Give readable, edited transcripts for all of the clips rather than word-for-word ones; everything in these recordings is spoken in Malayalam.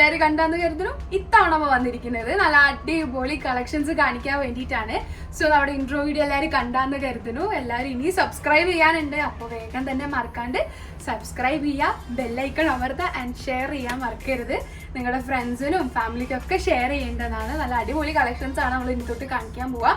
എല്ലാവരും കണ്ടാന്ന് കരുതുന്നു. ഇത്തവണ വന്നിരിക്കുന്നത് നല്ല അടിപൊളി കളക്ഷൻസ് കാണിക്കാൻ വേണ്ടിയിട്ടാണ്. സോ നമ്മുടെ ഇൻട്രോ വീഡിയോ എല്ലാവരും കണ്ടാന്ന് കരുതുന്നു. എല്ലാവരും ഇനി സബ്സ്ക്രൈബ് ചെയ്യാനുണ്ട്. അപ്പോൾ വേഗം തന്നെ മറക്കാണ്ട് സബ്സ്ക്രൈബ് ചെയ്യുക, ബെല്ലൈക്കൺ അമർത്തുക ആൻഡ് ഷെയർ ചെയ്യാൻ മറക്കരുത്. നിങ്ങളുടെ ഫ്രണ്ട്സിനും ഫാമിലിക്കൊക്കെ ഷെയർ ചെയ്യേണ്ടതാണ്. നല്ല അടിപൊളി കളക്ഷൻസ് ആണ് നമ്മൾ ഇനി തൊട്ട് കാണിക്കാൻ പോവുക.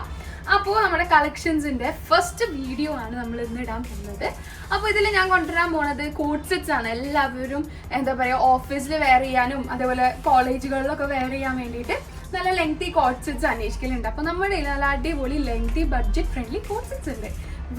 അപ്പോൾ നമ്മുടെ കളക്ഷൻസിന്റെ ഫസ്റ്റ് വീഡിയോ ആണ് നമ്മൾ ഇന്ന് ഇടാൻ പോകുന്നത്. അപ്പോൾ ഇതിൽ ഞാൻ കൊണ്ടുവരാൻ പോകുന്നത് കോട്ട് സെറ്റ്സ് ആണ്. എല്ലാവരും എന്താ പറയുക ഓഫീസിൽ വെയർ ചെയ്യാനും അതേപോലെ കോളേജുകളിലൊക്കെ വെയർ ചെയ്യാൻ വേണ്ടിയിട്ട് നല്ല ലെങ്തി കോട്ട് സെറ്റ്സ് അന്വേഷിക്കലുണ്ട്. അപ്പോൾ നമ്മുടെ നല്ല അടിപൊളി lengthy budget friendly coat sets ഉണ്ട്.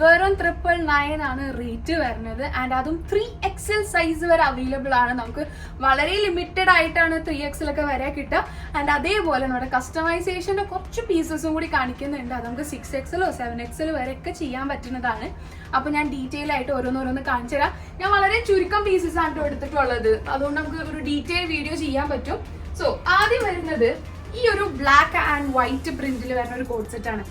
വെറും 999 ആണ് റേറ്റ് വരുന്നത്. ആൻഡ് അതും 3XL സൈസ് വരെ അവൈലബിൾ ആണ്. നമുക്ക് വളരെ ലിമിറ്റഡ് ആയിട്ടാണ് 3XL ഒക്കെ വരെ കിട്ടുക. ആൻഡ് അതേപോലെ നമ്മുടെ കസ്റ്റമൈസേഷൻ്റെ കുറച്ച് പീസസും കൂടി കാണിക്കുന്നുണ്ട്. അത് നമുക്ക് 6XL 7XL വരെയൊക്കെ ചെയ്യാൻ പറ്റുന്നതാണ്. അപ്പോൾ ഞാൻ ഡീറ്റെയിൽ ആയിട്ട് ഓരോന്നോരോന്ന് കാണിച്ചു തരാം. ഞാൻ വളരെ ചുരുക്കം പീസസ് ആണ് എടുത്തിട്ടുള്ളത്, അതുകൊണ്ട് നമുക്ക് ഒരു ഡീറ്റെയിൽ വീഡിയോ ചെയ്യാൻ പറ്റും. സോ ആദ്യം വരുന്നത് ഈ ഒരു ബ്ലാക്ക് ആൻഡ് വൈറ്റ് പ്രിന്റിൽ വരുന്ന ഒരു കോട്ട് സെറ്റ് ആണ്.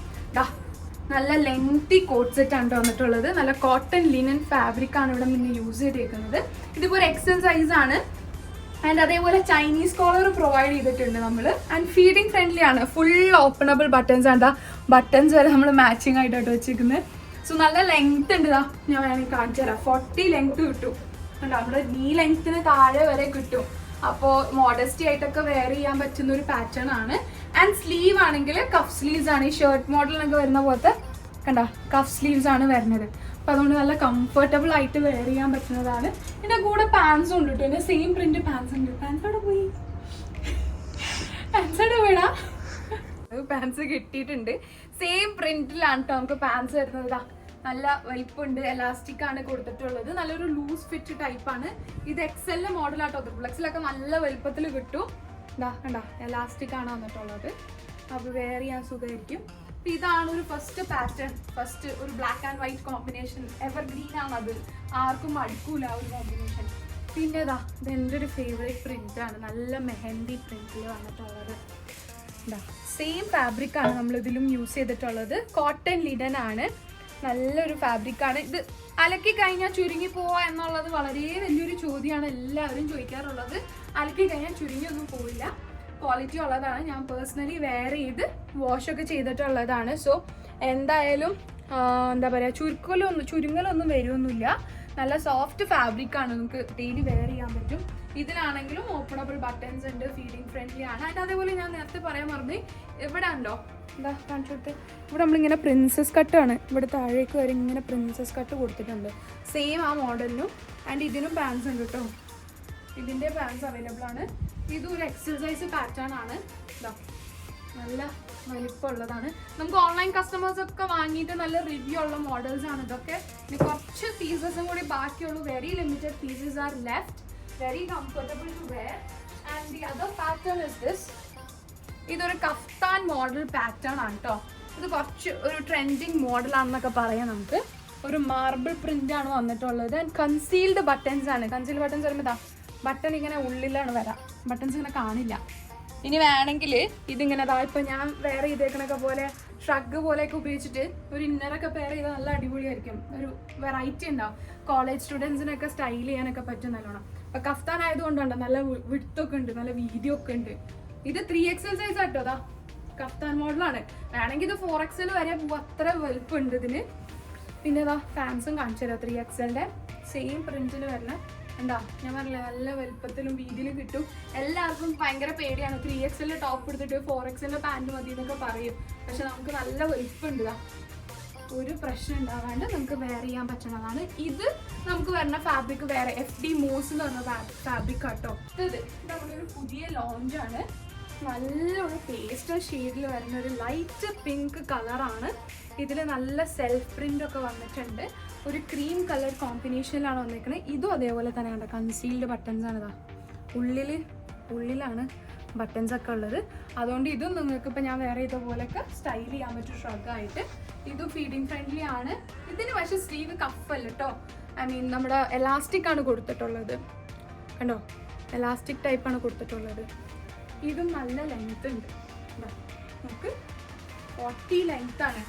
നല്ല ലെങ്തി കോട്ട് സെറ്റ് ആണ് വന്നിട്ടുള്ളത്. നല്ല കോട്ടൺ ലിനൻ ഫാബ്രിക് ആണ് ഇവിടെ നിന്ന് യൂസ് ചെയ്തേക്കുന്നത്. ഇതിപ്പോൾ ഒരു XL സൈസ് ആണ്. ആൻഡ് അതേപോലെ ചൈനീസ് കോളർ പ്രൊവൈഡ് ചെയ്തിട്ടുണ്ട് നമ്മൾ. ആൻഡ് ഫീഡിങ് ഫ്രണ്ട്ലി ആണ്. ഫുൾ ഓപ്പണബിൾ ബട്ടൺസ് ആണ്. ബട്ടൺസ് വരെ നമ്മൾ മാച്ചിങ് ആയിട്ടാണ് വെച്ചിരിക്കുന്നത്. സോ നല്ല ലെങ്ത് ഉണ്ട്. ഞാൻ വേണമെങ്കിൽ കാണിച്ചു തരാം. 40 ലെങ്ത് കിട്ടും. നമ്മുടെ നീ ലെങ്ത്തിന് താഴെ വരെ കിട്ടും. അപ്പോൾ മോഡസ്റ്റി ആയിട്ടൊക്കെ വെയർ ചെയ്യാൻ പറ്റുന്ന ഒരു പാറ്റേൺ ആണ്. ആൻഡ് സ്ലീവ് ആണെങ്കിൽ കഫ് സ്ലീവ്സ് ആണ്. ഈ ഷർട്ട് മോഡലിനൊക്കെ വരുന്ന പോലത്തെ കണ്ട കഫ് സ്ലീവ്സ് ആണ് വരുന്നത്. അപ്പോൾ അതുകൊണ്ട് നല്ല കംഫർട്ടബിൾ ആയിട്ട് വെയർ ചെയ്യാൻ പറ്റുന്നതാണ്. ഇതിൻ്റെ കൂടെ പാൻസും ഉണ്ട് കേട്ടോ. എൻ്റെ സെയിം പ്രിന്റ് പാൻസ് ഉണ്ട്. പാൻസോടെ പോയി പാൻസോടെ പോയിടാ. പാൻസ് കിട്ടിയിട്ടുണ്ട്. സെയിം പ്രിന്റിലാണ് കേട്ടോ നമുക്ക് പാൻസ് വരുന്നത്. നല്ല വലിപ്പമുണ്ട്. എലാസ്റ്റിക് ആണ് കൊടുത്തിട്ടുള്ളത്. നല്ലൊരു ലൂസ് ഫിറ്റ് ടൈപ്പ് ആണ്. ഇത് XL മോഡലാട്ടോ. XLൊക്കെ നല്ല വലിപ്പത്തിൽ കിട്ടും. കണ്ട എലാസ്റ്റിക് ആണ് വന്നിട്ടുള്ളത്. അപ്പോൾ വെയർ ചെയ്യാൻ സുഖമായിരിക്കും. അപ്പോൾ ഇതാണ് ഒരു ഫസ്റ്റ് പാറ്റേൺ. ഫസ്റ്റ് ഒരു black and white combination. Evergreen ആണ്. അത് ആർക്കും മടുക്കൂല ഒരു കോമ്പിനേഷൻ. പിന്നെ ഇത് എൻ്റെ ഒരു ഫേവറേറ്റ് പ്രിന്റ് ആണ്. നല്ല മെഹന്തി പ്രിന്റിൽ വന്നിട്ടുള്ളത്. സെയിം ഫാബ്രിക് ആണ് നമ്മൾ ഇതിലും യൂസ് ചെയ്തിട്ടുള്ളത്. കോട്ടൺ ലിനൻ ആണ്. നല്ലൊരു ഫാബ്രിക് ആണ്. ഇത് അലക്കി കഴിഞ്ഞാൽ ചുരുങ്ങി പോവാ എന്നുള്ളത് വളരെ വലിയൊരു ചോദ്യമാണ് എല്ലാവരും ചോദിക്കാറുള്ളത്. അലക്കി കഴിഞ്ഞാൽ ചുരുങ്ങിയൊന്നും പോവില്ല. ക്വാളിറ്റി ഉള്ളതാണ്. ഞാൻ പേഴ്സണലി വെയർ ചെയ്ത് വാഷൊക്കെ ചെയ്തിട്ടുള്ളതാണ്. സോ എന്തായാലും എന്താ പറയുക ചുരുങ്ങലൊന്നും വരുമൊന്നുമില്ല. നല്ല സോഫ്റ്റ് ഫാബ്രിക് ആണ്. നമുക്ക് ഡെയിലി വെയർ ചെയ്യാൻ പറ്റും. ഇതിലാണെങ്കിലും ഓപ്പണബിൾ ബട്ടൺസ് ഉണ്ട്. ഫീഡിങ് ഫ്രണ്ട്ലി ആണ്. ആൻഡ് അതേപോലെ ഞാൻ നേരത്തെ പറയാൻ പറഞ്ഞു, ഇവിടെ ഉണ്ടോ എന്താ കാണിച്ചിട്ട് ഇവിടെ നമ്മളിങ്ങനെ പ്രിൻസസ് കട്ടാണ്. ഇവിടെ താഴേക്ക് വരെ ഇങ്ങനെ പ്രിൻസസ് കട്ട് കൊടുത്തിട്ടുണ്ട്. സെയിം ആ മോഡലിനും. ആൻഡ് ഇതിനും പാൻസ് ഉണ്ട് കേട്ടോ. ഇതിൻ്റെ പാൻസ് അവൈലബിൾ ആണ്. ഇതും ഒരു XL സൈസ് പാറ്റേൺ ആണ്. നല്ല വലിപ്പമുള്ളതാണ്. നമുക്ക് ഓൺലൈൻ കസ്റ്റമേഴ്സ് ഒക്കെ വാങ്ങിയിട്ട് നല്ല റിവ്യൂ ഉള്ള മോഡൽസ് ആണ് ഇതൊക്കെ. ഇനി കുറച്ച് പീസസും കൂടി ബാക്കിയുള്ളൂ. Very limited pieces are left. Very comfortable to wear. And the other pattern is this. ഇതൊരു കഫ്താൻ മോഡൽ പാറ്റേൺ ആണ് കേട്ടോ. ഇത് കുറച്ച് ഒരു ട്രെൻഡിങ് മോഡലാണെന്നൊക്കെ പറയാം. നമുക്ക് ഒരു മാർബിൾ പ്രിന്റ് ആണ് വന്നിട്ടുള്ളത്. ആൻഡ് കൺസീൽഡ് ബട്ടൺസ് ആണ്. കൺസീൽഡ് ബട്ടൺസ് വരുമ്പോൾ ബട്ടൺ ഇങ്ങനെ ഉള്ളിലാണ് വരാം. ബട്ടൺസ് ഇങ്ങനെ കാണില്ല. ഇനി വേണമെങ്കിൽ ഇതിങ്ങനെ ഇപ്പം ഞാൻ വെയർ ചെയ്തേക്കണൊക്കെ പോലെ ഷ്രഗ് പോലെയൊക്കെ ഉപയോഗിച്ചിട്ട് ഒരു ഇന്നറൊക്കെ പെയർ ചെയ്താൽ നല്ല അടിപൊളിയായിരിക്കും. ഒരു വെറൈറ്റി ഉണ്ടാവും. കോളേജ് സ്റ്റുഡൻസിനൊക്കെ സ്റ്റൈൽ ചെയ്യാനൊക്കെ പറ്റും നല്ലോണം. അപ്പം കഫ്താൻ ആയതുകൊണ്ടുണ്ട് നല്ല വിഡ്ത്തൊക്കെ ഉണ്ട്, നല്ല വീതിയൊക്കെ ഉണ്ട്. ഇത് 3XL സൈസ് ആട്ടോ. കഫ്താൻ മോഡലാണ്. വേണമെങ്കിൽ ഇത് 4XL വരെ പോകും. അത്ര വലുപ്പമുണ്ട് ഇതിന്. പിന്നെ ഫാൻസും കാണിച്ചു തരാം. 3XLൻ്റെ സെയിം പ്രിന്റിൽ വരുന്ന എന്താ ഞാൻ പറഞ്ഞില്ല, നല്ല വലുപ്പത്തിലും വീതിയിലും കിട്ടും. എല്ലാവർക്കും ഭയങ്കര പേടിയാണ് 3XL ടോപ്പ് എടുത്തിട്ട് 4XL പാൻറ് മതി എന്നൊക്കെ പറയും. പക്ഷെ നമുക്ക് നല്ല വലുപ്പമുണ്ട്. ഒരു പ്രശ്നം ഉണ്ടാവാണ്ട് നമുക്ക് വെയർ ചെയ്യാൻ പറ്റുന്നതാണ്. ഇത് നമുക്ക് വരുന്ന ഫാബ്രിക് വേറെ FD മോസ് എന്ന് പറഞ്ഞ ഫാബ്രിക് ആട്ടോ. ഇത് നമ്മുടെ ഒരു പുതിയ ലോഞ്ചാണ്. നല്ലൊരു പേസ്റ്റൽ ഷെയ്ഡിൽ വരുന്ന ഒരു ലൈറ്റ് പിങ്ക് കളറാണ്. ഇതിൽ നല്ല സെൽഫ് പ്രിന്റ് ഒക്കെ വന്നിട്ടുണ്ട്. ഒരു ക്രീം കളർ കോമ്പിനേഷനിലാണ് വന്നിരിക്കുന്നത്. ഇതും അതേപോലെ തന്നെ കണ്ട കൺസീൽഡ് ബട്ടൺസ് ആണ്. ഉള്ളിലാണ് ബട്ടൺസ് ഒക്കെ ഉള്ളത്. അതുകൊണ്ട് ഇതും നിങ്ങൾക്ക് ഇപ്പം ഞാൻ വേറെ ഇതുപോലെയൊക്കെ സ്റ്റൈൽ ചെയ്യാൻ പറ്റും ഷ്രഗായിട്ട്. ഇതും ഫീഡിങ് ഫ്രണ്ട്ലി ആണ്. ഇതിന് പക്ഷേ സ്ലീവ് കഫല്ല കേട്ടോ. നമ്മുടെ എലാസ്റ്റിക് ആണ് കൊടുത്തിട്ടുള്ളത്. കണ്ടോ, എലാസ്റ്റിക് ടൈപ്പാണ് കൊടുത്തിട്ടുള്ളത്. ഇതും നല്ല ലെങ്ത് ഉണ്ട്. നമുക്ക് 40 ലെങ്ത് ആണ്.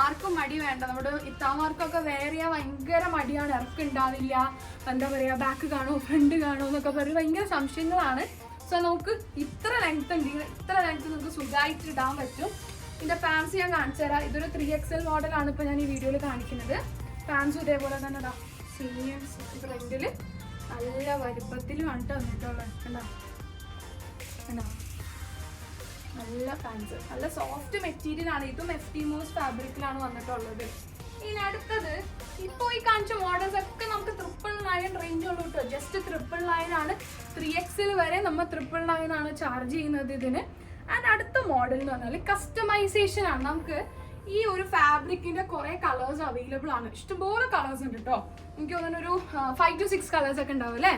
ആർക്കും മടി വേണ്ട. നമ്മുടെ ഇത്താമാർക്കൊക്കെ വെയർ ചെയ്യാൻ ഭയങ്കര മടിയാണ്. ഇറക്കുണ്ടാവില്ല, എന്താ പറയുക, ബാക്ക് കാണോ ഫ്രണ്ട് കാണോ എന്നൊക്കെ പറഞ്ഞ് ഭയങ്കര സംശയങ്ങളാണ്. സോ നമുക്ക് ഇത്ര ലെങ്ത് ഉണ്ട്, ഇത്ര ലെങ്ത് നമുക്ക് സുഖമായിട്ട് ഇടാൻ പറ്റും. ഇതിന്റെ പാൻസ് ഞാൻ കാണിച്ചു തരാം. ഇതൊരു 3XL മോഡലാണ് ഇപ്പൊ ഞാൻ ഈ വീഡിയോയിൽ കാണിക്കുന്നത്. പാൻസും ഇതേപോലെ തന്നെ ഇതാ സെയിം ഫ്രണ്ടില് നല്ല വലുപ്പത്തിലുമാണ് വന്നിട്ടുള്ളത്. കണ്ടോ കണ്ടോ, നല്ല പാൻസ്, നല്ല സോഫ്റ്റ് മെറ്റീരിയൽ ആണ്. ഇതും എഫ്റ്റിമോസ് ഫാബ്രിക്കിലാണ് വന്നിട്ടുള്ളത്. ഇനി അടുത്തത് ഇപ്പൊ ഈ കാണിച്ച മോഡൽസ് ഒക്കെ നമുക്ക് 999 റേഞ്ച് ഉള്ളൂ കേട്ടോ. ജസ്റ്റ് 999 ആണ്. 3XL വരെ നമ്മൾ 999 ആണ് ചാർജ് ചെയ്യുന്നത് ഇതിന്. ആൻഡ് അടുത്ത മോഡൽ എന്ന് പറഞ്ഞാൽ കസ്റ്റമൈസേഷൻ ആണ്. നമുക്ക് ഈ ഒരു ഫാബ്രിക്കിന്റെ കുറെ കളേഴ്സ് അവൈലബിൾ ആണ്. ഇഷ്ടംപോലെ കളേഴ്സ് ഉണ്ട് കേട്ടോ. എനിക്ക് തോന്നുന്നു ഒരു 5 to 6 കളേഴ്സ് ഒക്കെ ഉണ്ടാവും അല്ലേ?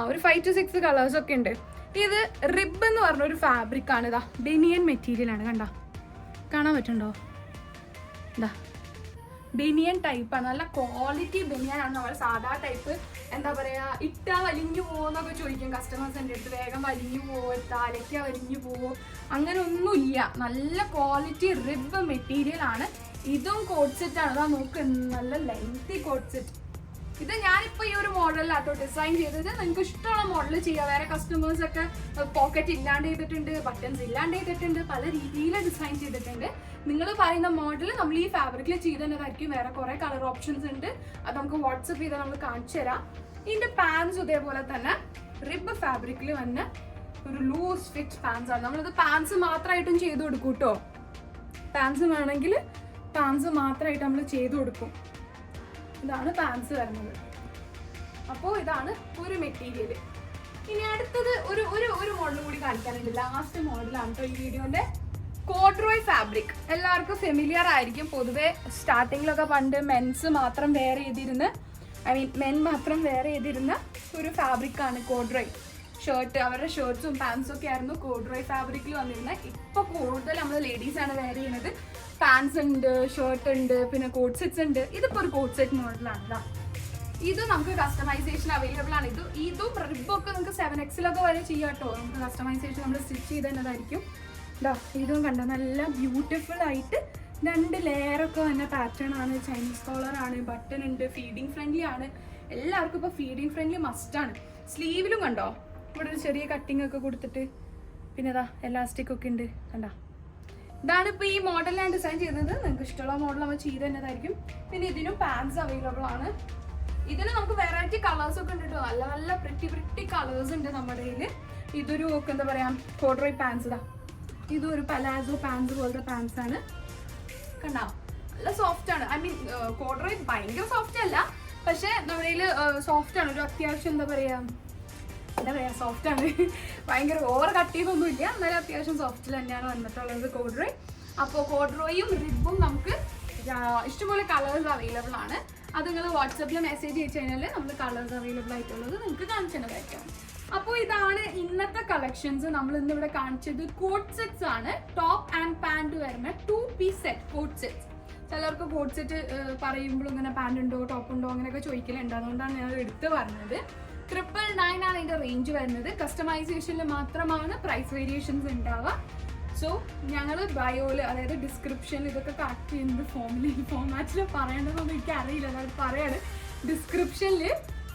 ഒരു 5 to 6 കളേഴ്സ് ഒക്കെ ഉണ്ട്. ഇത് റിബ് എന്ന് പറഞ്ഞ ഒരു ഫാബ്രിക് ആണ്. ഇതാ ബെനിയൻ മെറ്റീരിയൽ ആണ്. കണ്ടോ, കാണാൻ പറ്റുന്നുണ്ടോ? ഇതാ ബെനിയൻ ടൈപ്പാണ്. നല്ല ക്വാളിറ്റി ബെനിയൻ ആണ്. നമ്മൾ സാധാ ടൈപ്പ് എന്താ പറയാ, ഇട്ടാ വലിഞ്ഞു പോകുന്നൊക്കെ ചോദിക്കും കസ്റ്റമേഴ്സ് എൻ്റെ അടുത്ത്. വേഗം വലിഞ്ഞു പോവോ, തലയ്ക്ക വലിഞ്ഞു പോവോ, അങ്ങനെ ഒന്നുമില്ല. നല്ല ക്വാളിറ്റി റിബ് മെറ്റീരിയൽ ആണ്. ഇതും കോട്ട് സെറ്റ് ആണ്. അതാ നോക്ക്, നല്ല ലെങ്തി കോട്ട് സെറ്റ്. ഇത് ഞാനിപ്പോ ഈ ഒരു മോഡലിലാട്ടോ ഡിസൈൻ ചെയ്തത്. നിങ്ങൾക്ക് ഇഷ്ടമുള്ള മോഡൽ ചെയ്യാം. വേറെ കസ്റ്റമേഴ്സ് ഒക്കെ പോക്കറ്റ് ഇല്ലാണ്ട് ചെയ്തിട്ടുണ്ട്, ബട്ടൺസ് ഇല്ലാണ്ട് ചെയ്തിട്ടുണ്ട്, പല രീതിയിൽ ഡിസൈൻ ചെയ്തിട്ടുണ്ട്. നിങ്ങൾ പറയുന്ന മോഡൽ നമ്മൾ ഈ ഫാബ്രിക്കിൽ ചെയ്തതായിരിക്കും. വേറെ കുറെ കളർ ഓപ്ഷൻസ് ഉണ്ട്, അത് നമുക്ക് വാട്സപ്പ് ചെയ്താൽ നമ്മൾ കാണിച്ചു തരാം. ഇതിന്റെ പാൻസ് ഇതേപോലെ തന്നെ റിബ് ഫാബ്രിക്കിൽ വന്ന ഒരു ലൂസ് ഫിറ്റ് പാൻസ് ആണ്. നമ്മളിത് പാൻസ് മാത്രമായിട്ടും ചെയ്ത് കൊടുക്കും കേട്ടോ. പാൻസ് വേണമെങ്കിൽ പാൻസ് മാത്രമായിട്ട് നമ്മൾ ചെയ്ത് കൊടുക്കും. ഇതാണ് പാൻസ് വരുന്നത്. അപ്പോൾ ഇതാണ് ഒരു മെറ്റീരിയൽ. ഇനി അടുത്തത് ഒരു ഒരു ഒരു മോഡൽ കൂടി കാണിക്കാനുണ്ട്. ലാസ്റ്റ് മോഡലാണ് കേട്ടോ ഈ വീഡിയോന്റെ. കോഡ്രോയ് ഫാബ്രിക് എല്ലാവർക്കും ഫെമിലിയർ ആയിരിക്കും. പൊതുവെ സ്റ്റാർട്ടിങ്ങിലൊക്കെ പണ്ട് മെൻസ് മാത്രം വെയർ ചെയ്തിരുന്ന, മെൻ മാത്രം വെയർ ചെയ്തിരുന്ന ഒരു ഫാബ്രിക്കാണ് കോഡ്രോയ്. ഷർട്ട്, അവരുടെ ഷർട്ട്സും പാൻസും ഒക്കെ ആയിരുന്നു കോഡ്രോയ് ഫാബ്രിക്കിൽ വന്നിരുന്നത്. ഇപ്പൊ കൂടുതൽ നമ്മൾ ലേഡീസ് ആണ് വെയർ ചെയ്യുന്നത്. പാൻസ് ഉണ്ട്, ഷർട്ട് ഉണ്ട്, പിന്നെ കോട്ട് സെറ്റ്സ് ഉണ്ട്. ഇതിപ്പോ ഒരു കോട്ട് സെറ്റ് മോഡലാണ്. ഇത് നമുക്ക് കസ്റ്റമൈസേഷൻ അവൈലബിൾ ആണ്. ഇതും റിബൊക്കെ നമുക്ക് 7XL വരെ ചെയ്യാം കേട്ടോ. നമുക്ക് കസ്റ്റമൈസേഷൻ നമ്മൾ സ്റ്റിച്ച് ചെയ്ത് തന്നതായിരിക്കും. ഇതും കണ്ട നല്ല ബ്യൂട്ടിഫുൾ ആയിട്ട് 2 ലെയറൊക്കെ വന്ന പാറ്റേൺ ആണ്. ചൈനീസ് കോളർ ആണ്, ബട്ടൺ ഉണ്ട്, ഫീഡിങ് ഫ്രണ്ട്ലി ആണ്. എല്ലാവർക്കും ഇപ്പൊ ഫീഡിങ് ഫ്രണ്ട്ലി മസ്റ്റ് ആണ്. സ്ലീവിലും കണ്ടോ ഇവിടെ ഒരു ചെറിയ കട്ടിങ് ഒക്കെ കൊടുത്തിട്ട്, പിന്നെ ഇതാ എലാസ്റ്റിക് ഒക്കെ ഉണ്ട്. കണ്ടോ, ഇതാണ് ഇപ്പൊ ഈ മോഡൽ ഞാൻ ഡിസൈൻ ചെയ്യുന്നത്. നിങ്ങൾക്ക് ഇഷ്ടമുള്ള മോഡൽ നമ്മൾ ചെയ്ത് തന്നതായിരിക്കും. പിന്നെ ഇതിനും പാൻസ് അവൈലബിൾ ആണ്. ഇതിന് നമുക്ക് വെറൈറ്റി കളേഴ്സ് ഒക്കെ ഉണ്ട് കേട്ടോ. നല്ല നല്ല പ്രിറ്റി കളേഴ്സ് ഉണ്ട് നമ്മുടെ കയ്യില്. ഇതൊരു എന്താ പറയാ കോഡ്രോയ് പാൻസ്. ഇതാ ഇതും ഒരു പലാസോ പാൻസ് പോലത്തെ പാൻസ് ആണ്. കണ്ടോ, നല്ല സോഫ്റ്റ് ആണ്. ഐ മീൻ കോഡ്രോയ് ഭയങ്കര സോഫ്റ്റ് അല്ല, പക്ഷെ നമ്മുടെ കയ്യില് സോഫ്റ്റ് ആണ്. ഒരു അത്യാവശ്യം എന്താ പറയാ സോഫ്റ്റ് ആണ്. ഭയങ്കര ഓവർ കട്ട് ചെയ്തൊന്നും ഇല്ല, എന്നാലും അത്യാവശ്യം സോഫ്റ്റിൽ തന്നെയാണ് വന്നിട്ടുള്ളത് കോഡ്രോയ്. അപ്പോൾ കോഡ്രോയും റിബും നമുക്ക് ഇഷ്ടംപോലെ കളേഴ്സ് അവൈലബിൾ ആണ്. അത് നിങ്ങൾ വാട്സപ്പിൽ മെസ്സേജ് അയച്ചു കഴിഞ്ഞാൽ നമ്മൾ കളേഴ്സ് അവൈലബിൾ ആയിട്ടുള്ളത് നിങ്ങൾക്ക് കാണിച്ചതായിരിക്കും. അപ്പോൾ ഇതാണ് ഇന്നത്തെ കളക്ഷൻസ്. നമ്മൾ ഇന്ന് ഇവിടെ കാണിച്ചത് കോട്ട് സെറ്റ്സ് ആണ്. ടോപ്പ് ആൻഡ് പാൻറ് വരുന്ന 2-piece സെറ്റ് കോട്ട് സെറ്റ്സ്. ചിലർക്ക് കോട്ട് സെറ്റ് പറയുമ്പോൾ ഇങ്ങനെ പാൻറ് ഉണ്ടോ ടോപ്പ് ഉണ്ടോ അങ്ങനെയൊക്കെ ചോദിക്കലുണ്ട്. അതുകൊണ്ടാണ് ഞാൻ എടുത്ത് പറഞ്ഞത്. 999 ആണ് ഇതിന്റെ റേഞ്ച് വരുന്നത്. കസ്റ്റമൈസേഷനിൽ മാത്രമാണ് പ്രൈസ് വേരിയേഷൻസ് ഉണ്ടാവുക. സോ ഞങ്ങൾ ബയോയിൽ, അതായത് ഡിസ്ക്രിപ്ഷനിൽ ഇതൊക്കെ കറക്റ്റ് ചെയ്യുന്നത് ഫോർമാറ്റിൽ പറയേണ്ടതെന്നൊന്നും എനിക്ക് അറിയില്ല. അതായത് പറയാണ്, ഡിസ്ക്രിപ്ഷനിൽ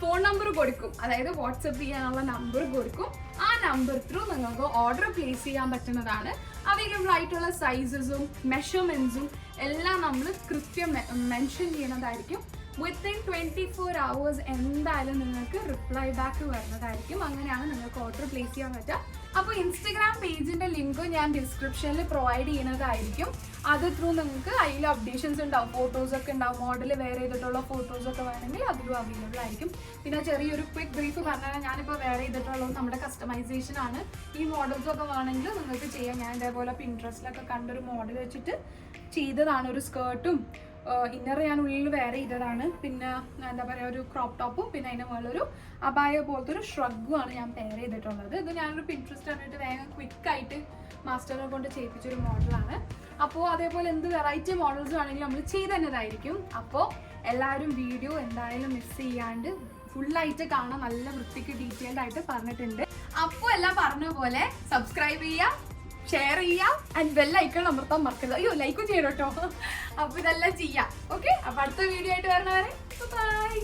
ഫോൺ നമ്പർ കൊടുക്കും, അതായത് വാട്സപ്പ് ചെയ്യാനുള്ള നമ്പർ കൊടുക്കും. ആ നമ്പർ ത്രൂ നിങ്ങൾക്ക് ഓർഡർ പ്ലേസ് ചെയ്യാൻ പറ്റുന്നതാണ്. അവൈലബിൾ ആയിട്ടുള്ള സൈസസും മെഷർമെന്റ്സും എല്ലാം നമ്മൾ കൃത്യം മെൻഷൻ ചെയ്യുന്നതായിരിക്കും. വിത്തിൻ 24 hours എന്തായാലും നിങ്ങൾക്ക് റിപ്ലൈ ബാക്ക് വരുന്നതായിരിക്കും. അങ്ങനെയാണ് നിങ്ങൾക്ക് ഓർഡർ പ്ലേസ് ചെയ്യാൻ പറ്റുക. അപ്പോൾ ഇൻസ്റ്റഗ്രാം പേജിന്റെ ലിങ്ക് ഞാൻ ഡിസ്ക്രിപ്ഷനിൽ പ്രൊവൈഡ് ചെയ്യുന്നതായിരിക്കും. അത് ത്രൂ നിങ്ങൾക്ക് അതിൽ അപ്ഡേഷൻസ് ഉണ്ടാവും, ഫോട്ടോസ് ഒക്കെ ഉണ്ടാവും. മോഡൽ വെയർ ചെയ്തിട്ടുള്ള ഫോട്ടോസ് ഒക്കെ വേണമെങ്കിൽ അതിലും അവൈലബിൾ ആയിരിക്കും. പിന്നെ ചെറിയൊരു ക്വിക്ക് ബ്രീഫ് പറഞ്ഞാൽ, ഞാനിപ്പോൾ വെയർ ചെയ്തിട്ടുള്ളത് നമ്മുടെ കസ്റ്റമൈസേഷൻ ആണ്. ഈ മോഡൽസ് ഒക്കെ വേണമെങ്കിൽ നിങ്ങൾക്ക് ചെയ്യാം. ഞാൻ ഇതേപോലെ പിൻട്രസ്റ്റിലൊക്കെ കണ്ടൊരു മോഡൽ വെച്ചിട്ട് ചെയ്തതാണ്. ഒരു സ്കേർട്ടും ഇന്നർ ഞാൻ ഉള്ളിൽ വെയർ ചെയ്തതാണ്. പിന്നെ എന്താ പറയുക, ഒരു ക്രോപ്പ് ടോപ്പും പിന്നെ അതിന് മുകളിലൊരു അബായ പോലത്തെ ഒരു ഷ്രഗുമാണ് ഞാൻ പെയർ ചെയ്തിട്ടുള്ളത്. ഇത് ഞാനൊരു പിൻട്രസ്റ്റ് കണ്ടിട്ട് വേഗം ക്വിക്കായിട്ട് മാസ്റ്ററിനെ കൊണ്ട് ചെയ്യിപ്പിച്ചൊരു മോഡലാണ്. അപ്പോൾ അതേപോലെ എന്ത് വെറൈറ്റി മോഡൽസ് ആണെങ്കിലും നമ്മൾ ചെയ്ത് തന്നതായിരിക്കും. അപ്പോൾ എല്ലാവരും വീഡിയോ എന്തായാലും മിസ് ചെയ്യാണ്ട് ഫുള്ളായിട്ട് കാണാൻ, നല്ല വൃത്തിക്ക് ഡീറ്റെയിൽഡ് ആയിട്ട് പറഞ്ഞിട്ടുണ്ട്. അപ്പോൾ എല്ലാം പറഞ്ഞ പോലെ സബ്സ്ക്രൈബ് ചെയ്യുക, ഷെയർ ചെയ്യാം, ആൻഡ് ബെൽ ഐക്കൺ അമർത്താൻ മറക്കരുത്. അയ്യോ, ലൈക്കും ചെയ്യണം കേട്ടോ. അപ്പൊ ഇതെല്ലാം ചെയ്യാം. ഓക്കെ, അപ്പൊ അടുത്ത വീഡിയോ ആയിട്ട് വരണവരെ ബൈ.